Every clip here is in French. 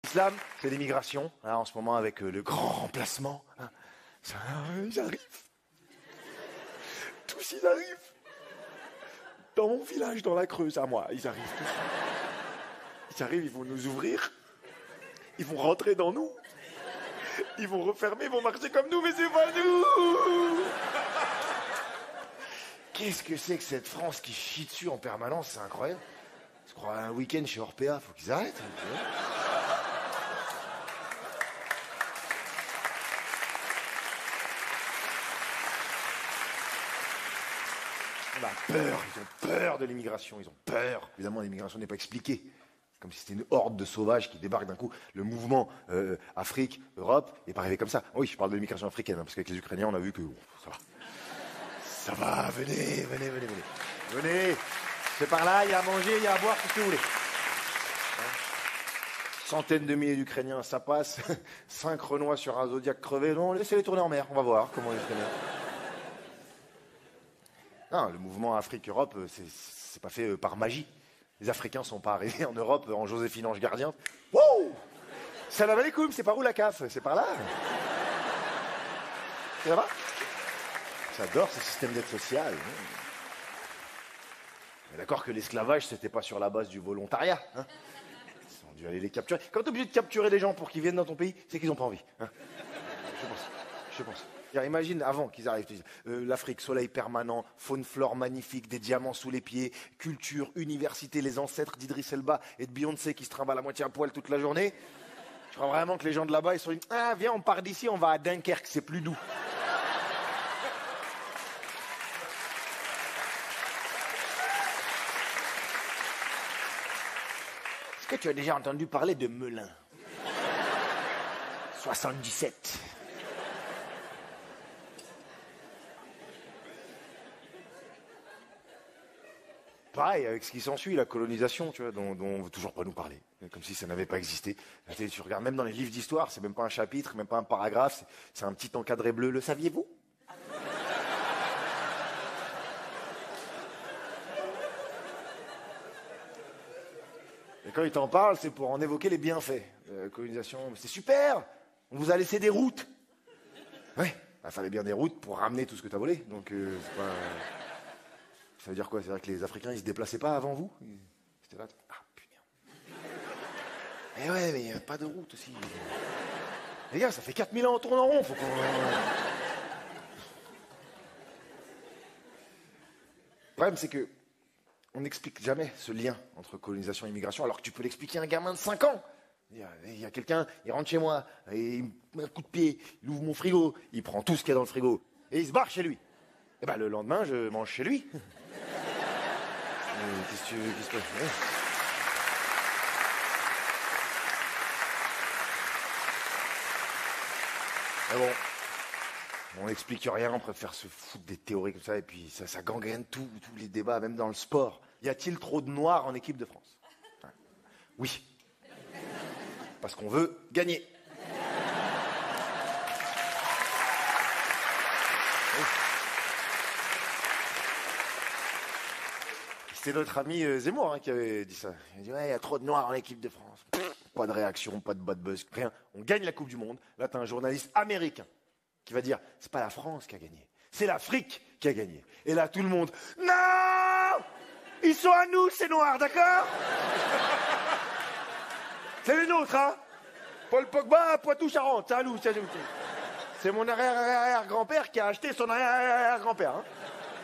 L'islam, c'est l'immigration. Là, en ce moment, avec le grand remplacement, hein, ils arrivent. Tous, ils arrivent. Dans mon village, dans la Creuse, à moi, ils arrivent tous. Ils arrivent, ils vont nous ouvrir. Ils vont rentrer dans nous. Ils vont refermer, ils vont marcher comme nous, mais c'est pas nous. Qu'est-ce que c'est que cette France qui chie dessus en permanence? C'est incroyable. Je crois un week-end chez Orpea, faut qu'ils arrêtent. On a peur, ils ont peur de l'immigration, ils ont peur. Évidemment, l'immigration n'est pas expliquée. Comme si c'était une horde de sauvages qui débarquent d'un coup. Le mouvement Afrique, Europe n'est pas arrivé comme ça. Oui, je parle de l'immigration africaine, hein, parce qu'avec les Ukrainiens, on a vu que ça va. Ça va, venez. Venez, c'est par là, il y a à manger, il y a à boire, tout ce que vous voulez. Centaines de milliers d'Ukrainiens, ça passe. 5 Renois sur un Zodiac crevé. Non, laissez-les tourner en mer, on va voir comment ils tournent. Non, le mouvement Afrique-Europe, c'est pas fait par magie. Les Africains sont pas arrivés en Europe en Joséphine Ange Gardien. Wow! Salam alaikum, c'est par où la CAF? C'est par là. C'est là-bas? J'adore ce système d'aide sociale. D'accord que l'esclavage, c'était pas sur la base du volontariat. Hein, ils ont dû aller les capturer. Quand t'es obligé de capturer des gens pour qu'ils viennent dans ton pays, c'est qu'ils ont pas envie. Hein, je pense. Imagine avant qu'ils arrivent, l'Afrique, soleil permanent, faune, flore magnifique, des diamants sous les pieds, culture, université, les ancêtres d'Idriss Elba et de Beyoncé qui se trimballent à moitié à poil toute la journée. Je crois vraiment que les gens de là-bas, ils sont dit, ah viens, on part d'ici, on va à Dunkerque, c'est plus doux. Est-ce que tu as déjà entendu parler de Melun? 77. Pareil, avec ce qui s'ensuit, la colonisation, tu vois, dont on veut toujours pas nous parler, comme si ça n'avait pas existé. Tu regardes même dans les livres d'histoire, c'est même pas un chapitre, même pas un paragraphe, c'est un petit encadré bleu. Le saviez-vous? Et quand ils t'en parlent, c'est pour en évoquer les bienfaits. La colonisation, c'est super, on vous a laissé des routes. Ouais, il fallait bien des routes pour ramener tout ce que t'as volé, donc c'est pas... Ça veut dire quoi? C'est-à-dire que les Africains, ils se déplaçaient pas avant vous? C'était là. Ah, putain. Eh ouais, mais il n'y a pas de route aussi. Les gars, ça fait 4000 ans, on tourne en rond, faut qu'on... Le problème, c'est que on n'explique jamais ce lien entre colonisation et immigration, alors que tu peux l'expliquer à un gamin de 5 ans. Il y a quelqu'un, il rentre chez moi, et il me met un coup de pied, il ouvre mon frigo, il prend tout ce qu'il y a dans le frigo, et il se barre chez lui. Et ben le lendemain, je mange chez lui. Qu'est-ce que tu veux, qu'est-ce que... Ouais. Mais bon, on n'explique rien, on préfère se foutre des théories comme ça, et puis ça gangrène tous les débats, même dans le sport. Y a-t-il trop de noirs en équipe de France? Oui. Parce qu'on veut gagner. C'était notre ami Zemmour qui avait dit ça. Il a dit, ouais, il y a trop de noirs en équipe de France. Pas de réaction, pas de bad buzz, rien. On gagne la Coupe du Monde. Là, t'as un journaliste américain qui va dire, c'est pas la France qui a gagné, c'est l'Afrique qui a gagné. Et là, tout le monde, non! Ils sont à nous, ces noirs, d'accord? C'est les nôtres, hein? Paul Pogba, Poitou-Charentes, c'est à nous, c'est à nous. C'est mon arrière-grand-père qui a acheté son arrière-grand-père, hein?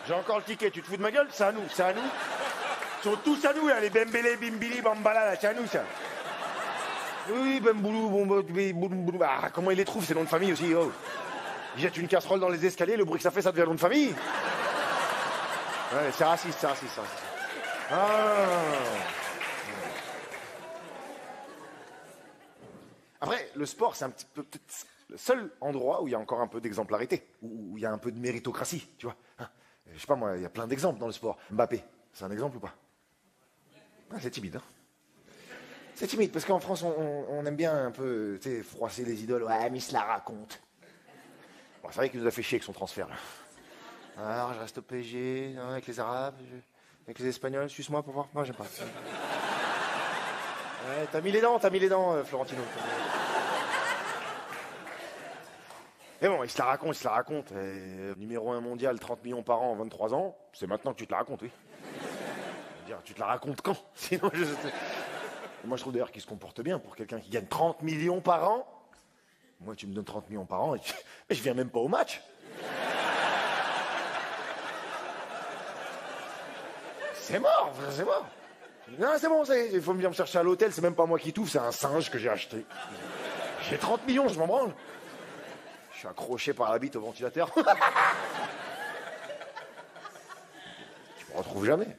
J'ai encore le ticket, tu te fous de ma gueule? C'est à nous, c'est à nous. Ils sont tous à nous, là, les Bembélé, Bimbili, Bambala, là, c'est à nous, ça. Oui, Bemboulou, Boulou, ah, comment il les trouve, ces noms de famille aussi, oh. Ils jettent une casserole dans les escaliers, le bruit que ça fait, ça devient nom de famille. Ouais, c'est raciste, c'est raciste, c'est raciste. Ah. Après, le sport, c'est un petit peu peut-être le seul endroit où il y a encore un peu d'exemplarité, où il y a un peu de méritocratie, tu vois. Je sais pas moi, il y a plein d'exemples dans le sport. Mbappé, c'est un exemple ou pas? Ah, c'est timide, hein. C'est timide, parce qu'en France, on aime bien un peu, tu sais, froisser les idoles. Ouais, mais il se la raconte. Bon, c'est vrai qu'il nous a fait chier avec son transfert, là. Alors, je reste au PSG, hein, avec les Arabes, avec les Espagnols, suce-moi pour voir. Non, j'aime pas. Ouais, t'as mis les dents, Florentino. Et bon, il se la raconte. Numéro 1 mondial, 30 millions par an, 23 ans. C'est maintenant que tu te la racontes, oui. Je veux dire, tu te la racontes quand? Sinon, moi, je trouve d'ailleurs qu'il se comporte bien pour quelqu'un qui gagne 30 millions par an. Moi, tu me donnes 30 millions par an et je viens même pas au match. C'est mort, frère, c'est mort. Non, c'est bon, il faut venir me chercher à l'hôtel, c'est même pas moi qui t'ouvre, c'est un singe que j'ai acheté. J'ai 30 millions, je m'en branle. Je suis accroché par la bite au ventilateur. Je me retrouve jamais.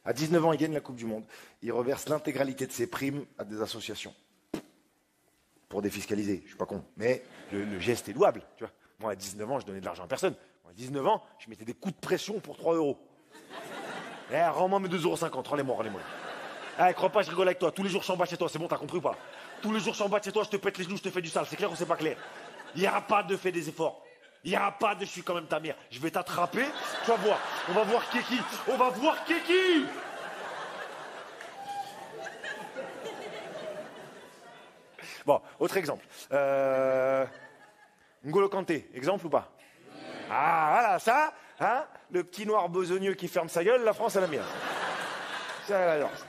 À 19 ans, il gagne la Coupe du Monde. Il reverse l'intégralité de ses primes à des associations. Pour défiscaliser, je suis pas con. Mais le geste est louable, tu vois. Moi, à 19 ans, je donnais de l'argent à personne. Moi, à 19 ans, je mettais des coups de pression pour 3 €. Eh, rends-moi mes 2,50 €, rends-les-moi. Eh, crois pas, je rigole avec toi. Tous les jours, je t'emballe chez toi, c'est bon, t'as compris ou pas? Tous les jours, je t'emballe chez toi, je te pète les genoux, je te fais du sale. C'est clair ou c'est pas clair? Il n'y aura pas de fait des efforts. Il n'y aura pas de je suis quand même ta mère. Je vais t'attraper, tu vas voir. On va voir qui est qui. On va voir qui est qui. Bon, autre exemple. N'Golo Kanté, exemple ou pas? Ah, voilà, ça, hein, le petit noir besogneux qui ferme sa gueule, la France, elle aime bien. Ça, elle adore ça.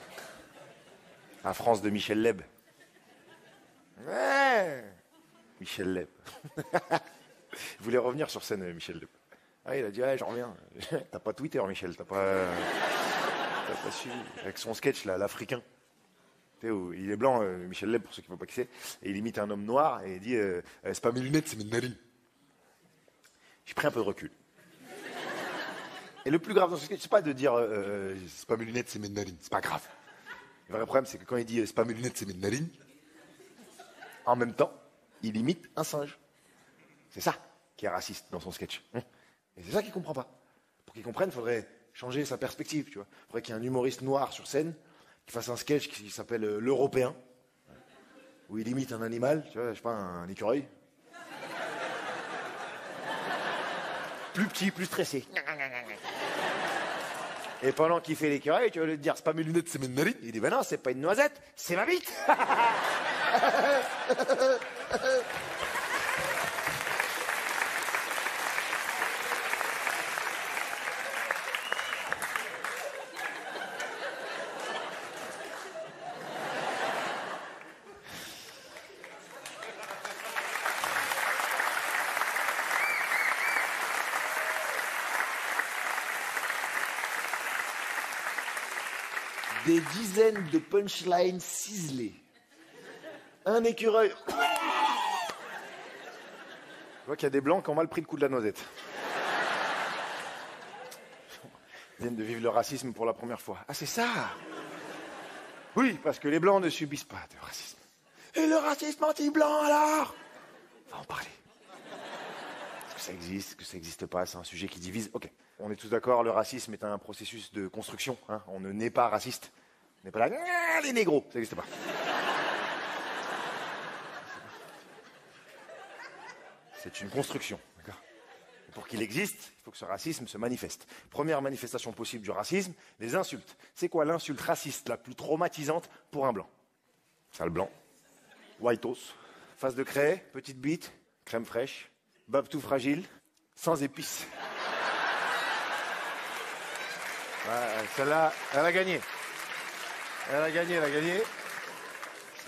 La France de Michel Leb. Ouais. Michel Leb. Il voulait revenir sur scène, Michel Leb. Ah, il a dit, ouais, j'en reviens. T'as pas Twitter, Michel, t'as pas suivi. Avec son sketch, là, l'Africain. Tu sais, où il est blanc, Michel Leb, pour ceux qui ne voient pas qui c'est, et il imite un homme noir, et il dit, c'est pas mes lunettes, c'est mes narines. J'ai pris un peu de recul. Et le plus grave dans ce sketch, c'est pas de dire, c'est pas mes lunettes, c'est mes narines. C'est pas grave. Le vrai problème, c'est que quand il dit, c'est pas mes lunettes, c'est mes narines, en même temps, il imite un singe. C'est ça qui est raciste dans son sketch. Et c'est ça qu'il comprend pas. Pour qu'il comprenne, il faudrait changer sa perspective, tu vois. Il faudrait qu'il y ait un humoriste noir sur scène qui fasse un sketch qui s'appelle l'Européen, où il imite un animal, tu vois, je sais pas, un écureuil. Plus petit, plus stressé. Et pendant qu'il fait l'écureuil, tu vas lui dire, c'est pas mes lunettes, c'est mes narines. Il dit, ben non, c'est pas une noisette, c'est ma bite. Des dizaines de punchlines ciselées. Un écureuil. Je vois qu'il y a des blancs qui ont mal pris le coup de la noisette. Ils viennent de vivre le racisme pour la première fois. Ah, c'est ça? Oui, parce que les blancs ne subissent pas de racisme. Et le racisme anti-blanc, alors? On va en parler. Est-ce que ça existe? Est-ce que ça n'existe pas? C'est un sujet qui divise. Ok. On est tous d'accord, le racisme est un processus de construction. Hein. On ne naît pas raciste. On n'est pas là, les négros, ça n'existe pas. C'est une construction. D'accord. Pour qu'il existe, il faut que ce racisme se manifeste. Première manifestation possible du racisme, les insultes. C'est quoi l'insulte raciste la plus traumatisante pour un blanc? Sale blanc, whitos, face de craie, petite bite, crème fraîche, bab tout fragile, sans épices. Ouais, celle-là, elle a gagné. Elle a gagné.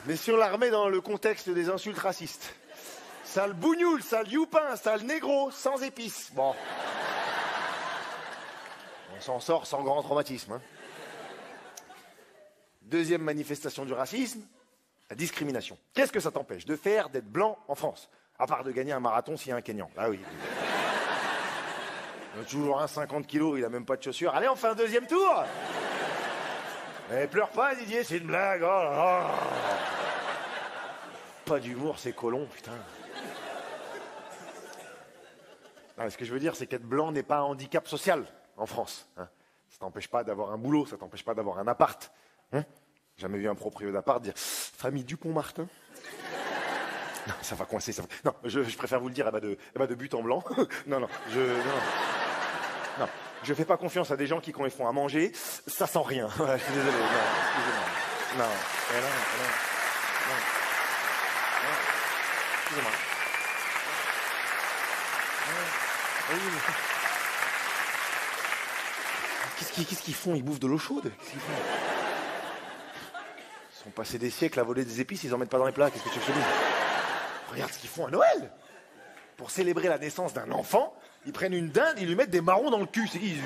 Mais si on la remet dans le contexte des insultes racistes. Sale bougnoule, sale youpin, sale négro, sans épices. Bon. On s'en sort sans grand traumatisme. Hein. Deuxième manifestation du racisme, la discrimination. Qu'est-ce que ça t'empêche de faire d'être blanc en France? À part de gagner un marathon s'il y a un Kenyan. Ah oui. Il y a toujours un 50 kilos, il a même pas de chaussures. Allez, on fait un deuxième tour. Mais pleure pas, Didier, c'est une blague. Oh là là. Pas d'humour, c'est colon, putain. Non, ce que je veux dire, c'est qu'être blanc n'est pas un handicap social en France. Hein. Ça t'empêche pas d'avoir un boulot, ça t'empêche pas d'avoir un appart. Hein. Jamais vu un proprio d'appart dire « Famille Dupont-Martin ». Non, ça va coincer. Ça va... Non, je préfère vous le dire, elle va de but en blanc. Non, je fais pas confiance à des gens qui, quand ils font à manger, ça sent rien. Ouais, je suis désolé. Non, excusez-moi. Non, non, non, non. Excusez-moi. Oui, mais... Qu'est-ce qu'ils font? Ils bouffent de l'eau chaude. Qu'est-ce qu'ils font? Ils sont passés des siècles à voler des épices, ils en mettent pas dans les plats. Qu'est-ce que tu veux que je te dise? Regarde ce qu'ils font à Noël. Pour célébrer la naissance d'un enfant, ils prennent une dinde, ils lui mettent des marrons dans le cul. C'est qui?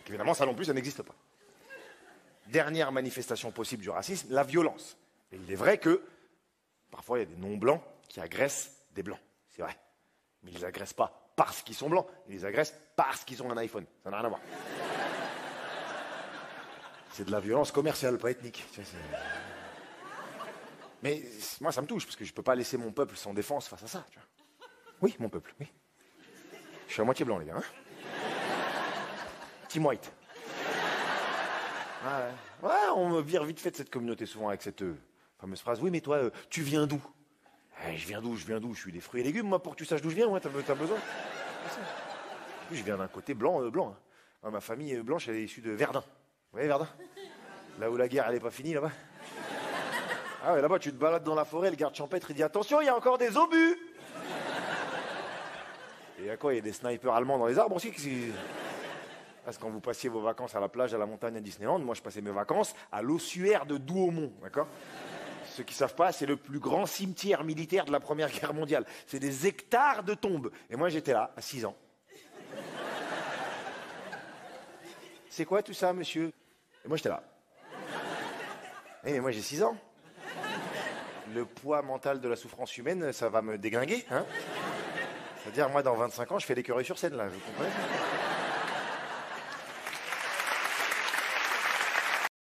Évidemment, ça non plus, ça n'existe pas. Dernière manifestation possible du racisme, la violence. Et il est vrai que parfois il y a des non-blancs qui agressent des blancs. C'est vrai. Mais ils les agressent pas parce qu'ils sont blancs, ils les agressent parce qu'ils ont un iPhone. Ça n'a rien à voir. C'est de la violence commerciale, pas ethnique. Mais moi, ça me touche, parce que je ne peux pas laisser mon peuple sans défense face à ça. Tu vois. Oui, mon peuple, oui. Je suis à moitié blanc, les gars. Hein, Team White. Ouais, on me vire vite fait de cette communauté, souvent avec cette fameuse phrase. Oui, mais toi, tu viens d'où? Je viens d'où? Je suis des fruits et légumes, moi, pour que tu saches d'où je viens, ouais, t'as besoin. Je viens d'un côté blanc. Hein. Moi, ma famille blanche, elle est issue de Verdun. Vous voyez Verdun? Là où la guerre, elle n'est pas finie, là-bas. Ah ouais, là-bas, tu te balades dans la forêt, le garde champêtre, il dit « Attention, il y a encore des obus !» Et il y a quoi? Il y a des snipers allemands dans les arbres aussi? Parce que quand vous passiez vos vacances à la plage, à la montagne, à Disneyland, moi, je passais mes vacances à l'ossuaire de Douaumont, d'accord? Ceux qui ne savent pas, c'est le plus grand cimetière militaire de la Première Guerre mondiale. C'est des hectares de tombes. Et moi, j'étais là, à 6 ans. C'est quoi tout ça, monsieur? Et moi, j'étais là. Mais moi, j'ai 6 ans. Le poids mental de la souffrance humaine, ça va me déglinguer, hein? C'est-à-dire, moi, dans 25 ans, je fais l'écureuil sur scène, là, vous comprenez?